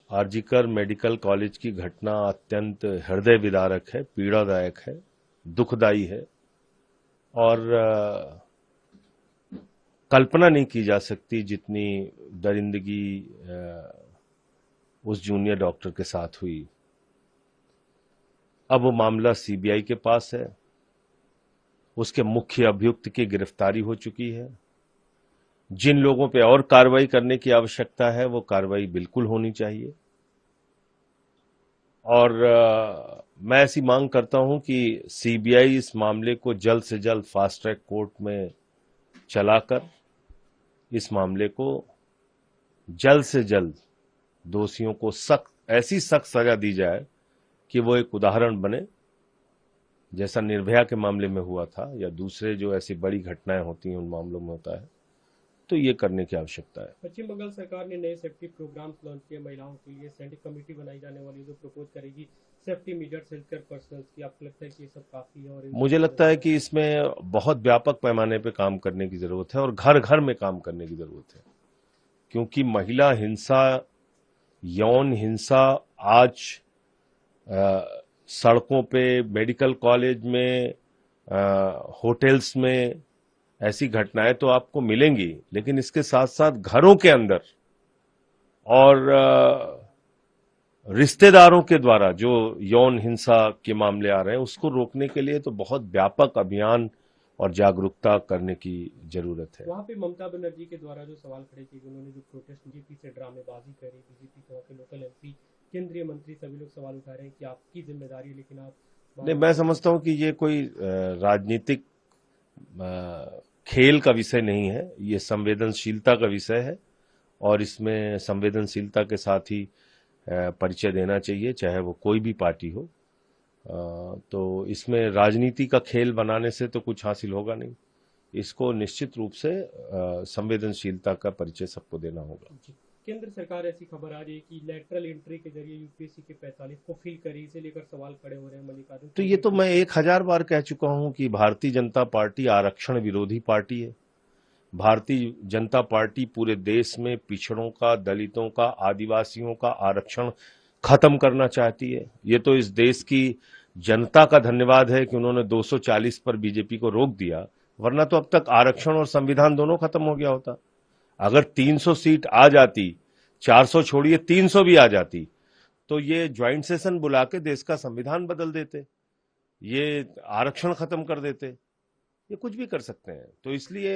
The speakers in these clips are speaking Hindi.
आरजीकर मेडिकल कॉलेज की घटना अत्यंत हृदय विदारक है, पीड़ादायक है, दुखदायी है और कल्पना नहीं की जा सकती जितनी दरिंदगी उस जूनियर डॉक्टर के साथ हुई। अब वो मामला सीबीआई के पास है, उसके मुख्य अभियुक्त की गिरफ्तारी हो चुकी है। जिन लोगों पे और कार्रवाई करने की आवश्यकता है वो कार्रवाई बिल्कुल होनी चाहिए और मैं ऐसी मांग करता हूं कि सीबीआई इस मामले को जल्द से जल्द फास्ट ट्रैक कोर्ट में चलाकर इस मामले को जल्द से जल्द दोषियों को ऐसी सख्त सजा दी जाए कि वो एक उदाहरण बने, जैसा निर्भया के मामले में हुआ था या दूसरे जो ऐसी बड़ी घटनाएं होती हैं उन मामलों में होता है। तो ये करने की आवश्यकता है। पश्चिम बंगाल सरकार ने नए सेफ्टी प्रोग्राम्स लॉन्च किए। महिलाओं के लिए स्टैंडिंग कमेटी बनाई जाने वाली जो प्रपोज करेगी safety measures health care personals की। आपको लगता है कि ये सब काफी है? और मुझे लगता है कि इसमें बहुत व्यापक पैमाने पे काम करने की जरूरत है और घर घर में काम करने की जरूरत है, क्योंकि महिला हिंसा, यौन हिंसा आज सड़कों पे, मेडिकल कॉलेज में, होटल्स में ऐसी घटनाएं तो आपको मिलेंगी, लेकिन इसके साथ साथ घरों के अंदर और रिश्तेदारों के द्वारा जो यौन हिंसा के मामले आ रहे हैं उसको रोकने के लिए तो बहुत व्यापक अभियान और जागरूकता करने की जरूरत है। वहाँ पे ममता बनर्जी के द्वारा जो सवाल खड़े किए, उन्होंने जो प्रोटेस्ट बीजेपी से ड्रामेबाजी करी, बीजेपी के वहाँ के लोकल एमपी, केंद्रीय मंत्री सभी लोग सवाल उठा रहे हैं कि आपकी जिम्मेदारी है, लेकिन आप नहीं, मैं समझता हूं कि ये कोई राजनीतिक खेल का विषय नहीं है, ये संवेदनशीलता का विषय है और इसमें संवेदनशीलता के साथ ही परिचय देना चाहिए, चाहे वो कोई भी पार्टी हो। तो इसमें राजनीति का खेल बनाने से तो कुछ हासिल होगा नहीं, इसको निश्चित रूप से संवेदनशीलता का परिचय सबको देना होगा। केंद्र सरकार ऐसी खबर आ रही है कि लेटरल एंट्री के जरिए यूपीएससी के 45 को फिल करी, इसे लेकर सवाल खड़े हो रहे हैं। मल्लिकार्जुन, तो ये तो मैं 1000 बार कह चुका हूं कि भारतीय जनता पार्टी आरक्षण विरोधी पार्टी है। भारतीय जनता पार्टी पूरे देश में पिछड़ों का, दलितों का, आदिवासियों का आरक्षण खत्म करना चाहती है। ये तो इस देश की जनता का धन्यवाद है कि उन्होंने 240 पर बीजेपी को रोक दिया, वरना तो अब तक आरक्षण और संविधान दोनों खत्म हो गया होता। अगर 300 सीट आ जाती, 400 छोड़िए 300 भी आ जाती, तो ये ज्वाइंट सेशन बुला के देश का संविधान बदल देते, ये आरक्षण खत्म कर देते, ये कुछ भी कर सकते हैं। तो इसलिए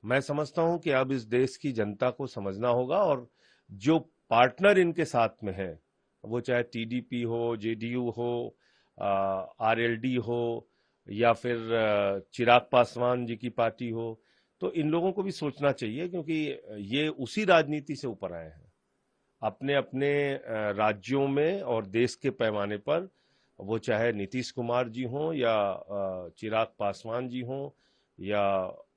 मैं समझता हूं कि अब इस देश की जनता को समझना होगा और जो पार्टनर इनके साथ में है, वो चाहे टीडीपी हो, जेडीयू हो, आरएलडी हो या फिर चिराग पासवान जी की पार्टी हो, तो इन लोगों को भी सोचना चाहिए, क्योंकि ये उसी राजनीति से ऊपर आए हैं। अपने अपने राज्यों में और देश के पैमाने पर, वो चाहे नीतीश कुमार जी हों या चिराग पासवान जी हों या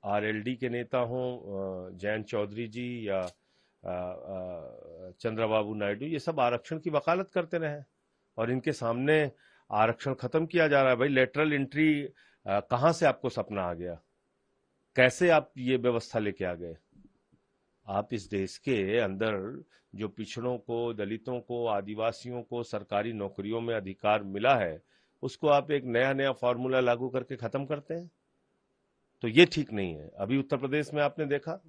आरएलडी के नेता हों जयंत चौधरी जी या चंद्रबाबू नायडू, ये सब आरक्षण की वकालत करते रहे और इनके सामने आरक्षण खत्म किया जा रहा है। भाई, लेटरल एंट्री कहां से आपको सपना आ गया? कैसे आप ये व्यवस्था लेके आ गए? आप इस देश के अंदर जो पिछड़ों को, दलितों को, आदिवासियों को सरकारी नौकरियों में अधिकार मिला है, उसको आप एक नया नया फॉर्मूला लागू करके खत्म करते हैं, तो ये ठीक नहीं है। अभी उत्तर प्रदेश में आपने देखा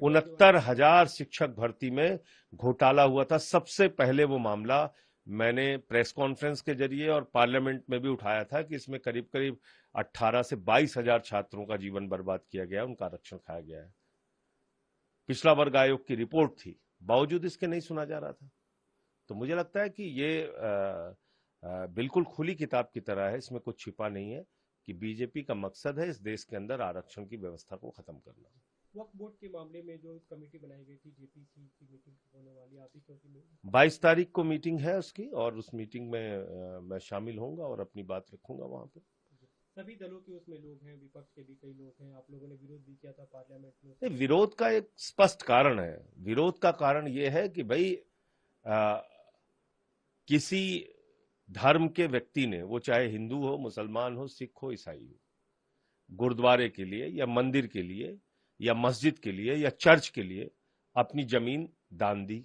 69,000 शिक्षक भर्ती में घोटाला हुआ था। सबसे पहले वो मामला मैंने प्रेस कॉन्फ्रेंस के जरिए और पार्लियामेंट में भी उठाया था कि इसमें करीब करीब 18 से 22,000 छात्रों का जीवन बर्बाद किया गया, उनका आरक्षण खाया गया है। पिछड़ा वर्ग आयोग की रिपोर्ट थी, बावजूद इसके नहीं सुना जा रहा था। तो मुझे लगता है कि ये बिल्कुल खुली किताब की तरह है, इसमें कुछ छिपा नहीं है कि बीजेपी का मकसद है इस देश के अंदर आरक्षण की व्यवस्था को खत्म करना। वक्फ बोर्ड के मामले में जो कमेटी बनाई गई थी, जेपीसी की मीटिंग होने वाली, आप ही क्योंकि 22 तारीख को मीटिंग है उसकी, और उस मीटिंग में मैं शामिल होऊंगा और अपनी बात रखूंगा वहां पे। सभी दलों के उसमें लोग हैं, विपक्ष के भी कई लोग हैं, आप लोगों ने विरोध भी किया था पार्लियामेंट में। विरोध का एक स्पष्ट कारण है। विरोध का कारण यह है कि भाई किसी धर्म के व्यक्ति ने, वो चाहे हिंदू हो, मुसलमान हो, सिख हो, ईसाई हो, गुरुद्वारे के लिए या मंदिर के लिए या मस्जिद के लिए या चर्च के लिए अपनी जमीन दान दी,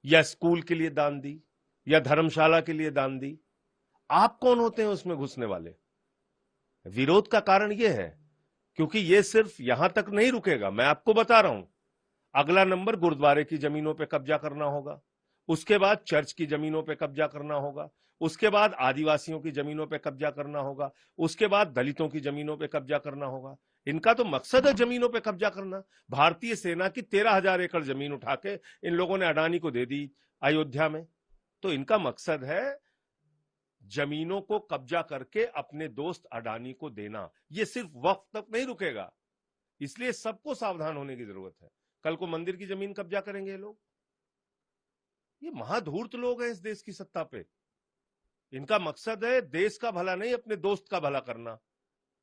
या स्कूल के लिए दान दी या धर्मशाला के लिए दान दी। आप कौन होते हैं उसमें घुसने वाले? विरोध का कारण यह है क्योंकि यह सिर्फ यहां तक नहीं रुकेगा। मैं आपको बता रहा हूं, अगला नंबर गुरुद्वारे की जमीनों पर कब्जा करना होगा, उसके बाद चर्च की जमीनों पर कब्जा करना होगा, उसके बाद आदिवासियों की जमीनों पर कब्जा करना होगा, उसके बाद दलितों की जमीनों पर कब्जा करना होगा। इनका तो मकसद है जमीनों पर कब्जा करना। भारतीय सेना की 13,000 एकड़ जमीन उठा के इन लोगों ने अडानी को दे दी अयोध्या में। तो इनका मकसद है जमीनों को कब्जा करके अपने दोस्त अडानी को देना। यह सिर्फ वक्त तक नहीं रुकेगा, इसलिए सबको सावधान होने की जरूरत है। कल को मंदिर की जमीन कब्जा करेंगे ये लोग। ये महाधूर्त लोग हैं इस देश की सत्ता पे। इनका मकसद है देश का भला नहीं, अपने दोस्त का भला करना।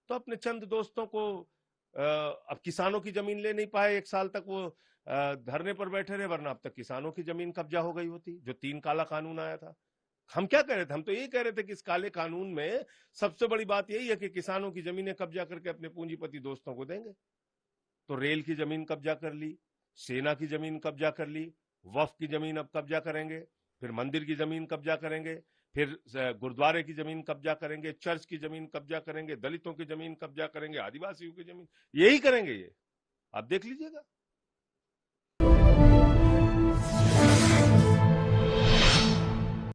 तो अपने चंद दोस्तों को अब किसानों की जमीन ले नहीं पाए, 1 साल तक वो धरने पर बैठे रहे, वरना अब तक किसानों की जमीन कब्जा हो गई होती। जो 3 काला कानून आया था, हम क्या कह रहे थे? हम तो यही कह रहे थे कि इस काले कानून में सबसे बड़ी बात यही है कि किसानों की जमीनें कब्जा करके अपने पूंजीपति दोस्तों को देंगे। तो रेल की जमीन कब्जा कर ली, सेना की जमीन कब्जा कर ली, वक्फ की जमीन अब कब्जा करेंगे, फिर मंदिर की जमीन कब्जा करेंगे, फिर गुरुद्वारे की जमीन कब्जा करेंगे, चर्च की जमीन कब्जा करेंगे, दलितों की जमीन कब्जा करेंगे, आदिवासियों की जमीन, यही करेंगे ये। आप देख लीजिएगा।